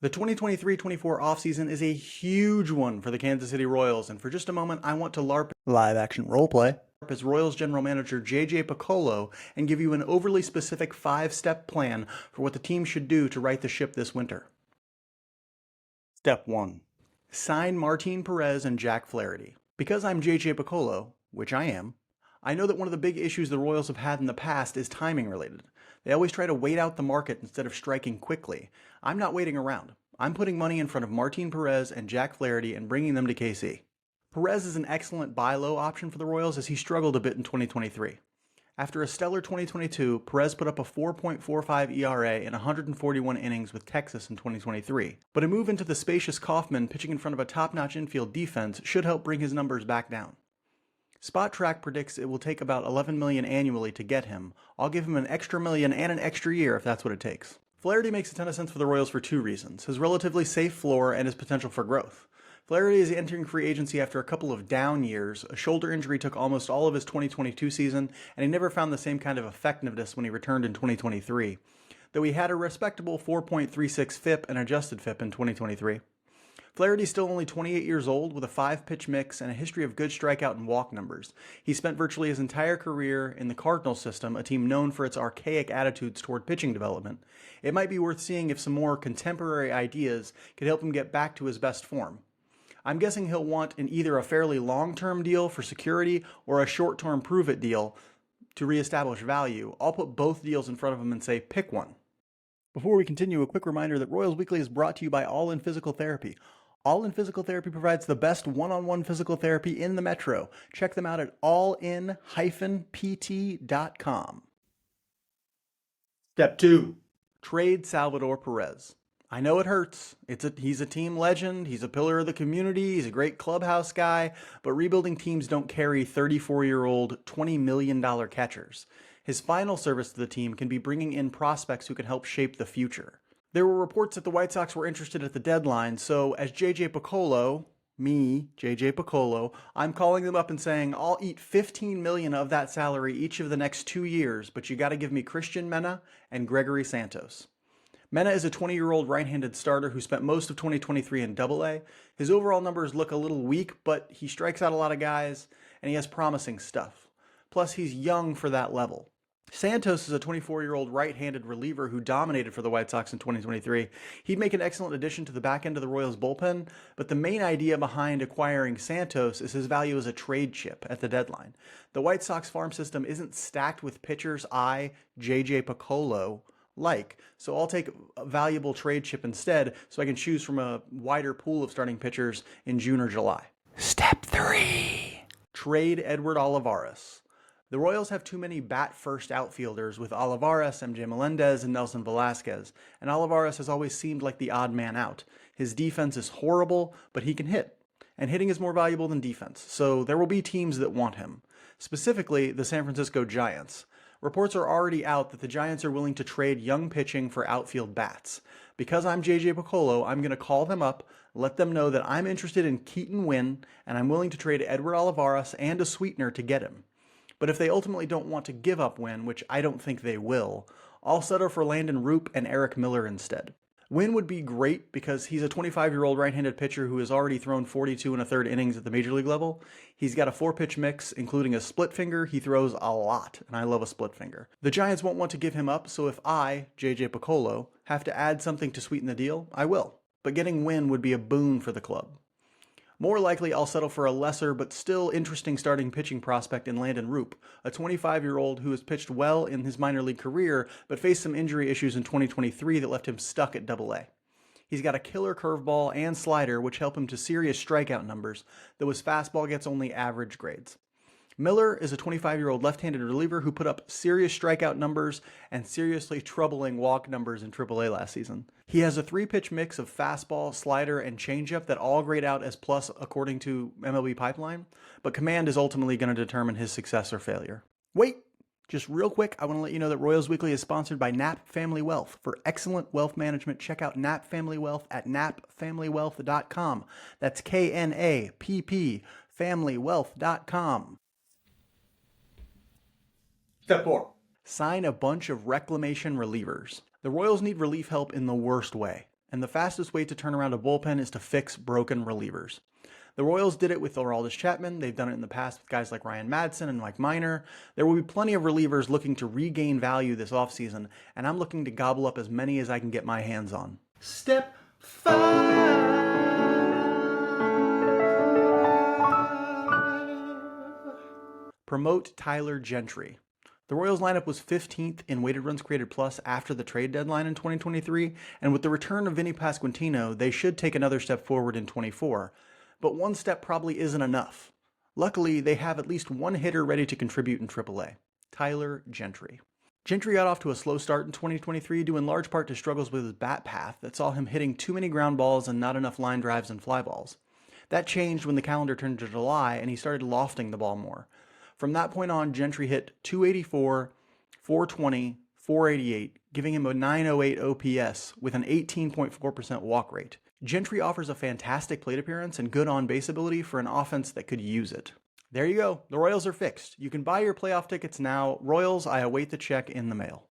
The 2023-24 offseason is a huge one for the Kansas City Royals, and for just a moment, I want to LARP live action roleplay as Royals general manager JJ Picollo and give you an overly specific 5-step plan for what the team should do to right the ship this winter. Step 1. Sign Martin Perez and Jack Flaherty. Because I'm JJ Picollo, which I am, I know that one of the big issues the Royals have had in the past is timing related. They always try to wait out the market instead of striking quickly. I'm not waiting around. I'm putting money in front of Martin Perez and Jack Flaherty and bringing them to KC. Perez is an excellent buy low option for the Royals as he struggled a bit in 2023. After a stellar 2022, Perez put up a 4.45 ERA in 141 innings with Texas in 2023. But a move into the spacious Kauffman pitching in front of a top-notch infield defense should help bring his numbers back down. Spot Track predicts it will take about $11 million annually to get him. I'll give him an extra million and an extra year if that's what it takes. Flaherty makes a ton of sense for the Royals for two reasons: his relatively safe floor and his potential for growth. Flaherty is entering free agency after a couple of down years. A shoulder injury took almost all of his 2022 season, and he never found the same kind of effectiveness when he returned in 2023, though he had a respectable 4.36 FIP and adjusted FIP in 2023. Flaherty's still only 28 years old with a 5-pitch mix and a history of good strikeout and walk numbers. He spent virtually his entire career in the Cardinals system, a team known for its archaic attitudes toward pitching development. It might be worth seeing if some more contemporary ideas could help him get back to his best form. I'm guessing he'll want either a fairly long-term deal for security or a short-term prove-it deal to reestablish value. I'll put both deals in front of him and say, pick one. Before we continue, a quick reminder that Royals Weekly is brought to you by All In Physical Therapy. All In Physical Therapy provides the best one-on-one physical therapy in the metro. Check them out at allin-pt.com. Step 2. Trade Salvador Perez. I know it hurts. He's a team legend. He's a pillar of the community. He's a great clubhouse guy. But rebuilding teams don't carry 34-year-old, $20 million catchers. His final service to the team can be bringing in prospects who can help shape the future. There were reports that the White Sox were interested at the deadline, so as JJ Picollo, JJ Picollo, I'm calling them up and saying, I'll eat $15 million of that salary each of the next 2 years, but you gotta give me Christian Mena and Gregory Santos. Mena is a 20-year-old right-handed starter who spent most of 2023 in Double-A. His overall numbers look a little weak, but he strikes out a lot of guys, and he has promising stuff. Plus, he's young for that level. Santos is a 24-year-old right-handed reliever who dominated for the White Sox in 2023. He'd make an excellent addition to the back end of the Royals bullpen, but the main idea behind acquiring Santos is his value as a trade chip at the deadline. The White Sox farm system isn't stacked with pitchers JJ Picollo like, so I'll take a valuable trade chip instead so I can choose from a wider pool of starting pitchers in June or July. Step 3. Trade Edward Olivares. The Royals have too many bat-first outfielders with Olivares, MJ Melendez, and Nelson Velasquez, and Olivares has always seemed like the odd man out. His defense is horrible, but he can hit, and hitting is more valuable than defense, so there will be teams that want him. Specifically, the San Francisco Giants. Reports are already out that the Giants are willing to trade young pitching for outfield bats. Because I'm JJ Picollo, I'm going to call them up, let them know that I'm interested in Keaton Winn, and I'm willing to trade Edward Olivares and a sweetener to get him. But if they ultimately don't want to give up Winn, which I don't think they will, I'll settle for Landon Roop and Eric Miller instead. Winn would be great because he's a 25-year-old right-handed pitcher who has already thrown 42 1/3 innings at the major league level. He's got a 4-pitch mix, including a split finger. He throws a lot, and I love a split finger. The Giants won't want to give him up, so if I, JJ Picollo, have to add something to sweeten the deal, I will. But getting Winn would be a boon for the club. More likely, I'll settle for a lesser but still interesting starting pitching prospect in Landon Roop, a 25-year-old who has pitched well in his minor league career but faced some injury issues in 2023 that left him stuck at Double-A. He's got a killer curveball and slider which help him to serious strikeout numbers, though his fastball gets only average grades. Miller is a 25-year-old left-handed reliever who put up serious strikeout numbers and seriously troubling walk numbers in Triple-A last season. He has a 3-pitch mix of fastball, slider, and changeup that all grade out as plus according to MLB Pipeline, but command is ultimately going to determine his success or failure. Wait! Just real quick, I want to let you know that Royals Weekly is sponsored by Knapp Family Wealth. For excellent wealth management, check out Knapp Family Wealth at knappfamilywealth.com. That's KNAPP, familywealth.com. Step 4. Sign a bunch of reclamation relievers. The Royals need relief help in the worst way. and the fastest way to turn around a bullpen is to fix broken relievers. The Royals did it with Aroldis Chapman. They've done it in the past with guys like Ryan Madson and Mike Minor. There will be plenty of relievers looking to regain value this offseason, and I'm looking to gobble up as many as I can get my hands on. Step 5. Promote Tyler Gentry. The Royals lineup was 15th in weighted runs created plus after the trade deadline in 2023, and with the return of Vinny Pasquantino, they should take another step forward in 24. But one step probably isn't enough. Luckily, they have at least one hitter ready to contribute in AAA, Tyler Gentry. Gentry got off to a slow start in 2023 due in large part to struggles with his bat path that saw him hitting too many ground balls and not enough line drives and fly balls. That changed when the calendar turned to July and he started lofting the ball more. From that point on, Gentry hit 284, 420, 488, giving him a 908 OPS with an 18.4% walk rate. Gentry offers a fantastic plate appearance and good on-base ability for an offense that could use it. There you go. The Royals are fixed. You can buy your playoff tickets now. Royals, I await the check in the mail.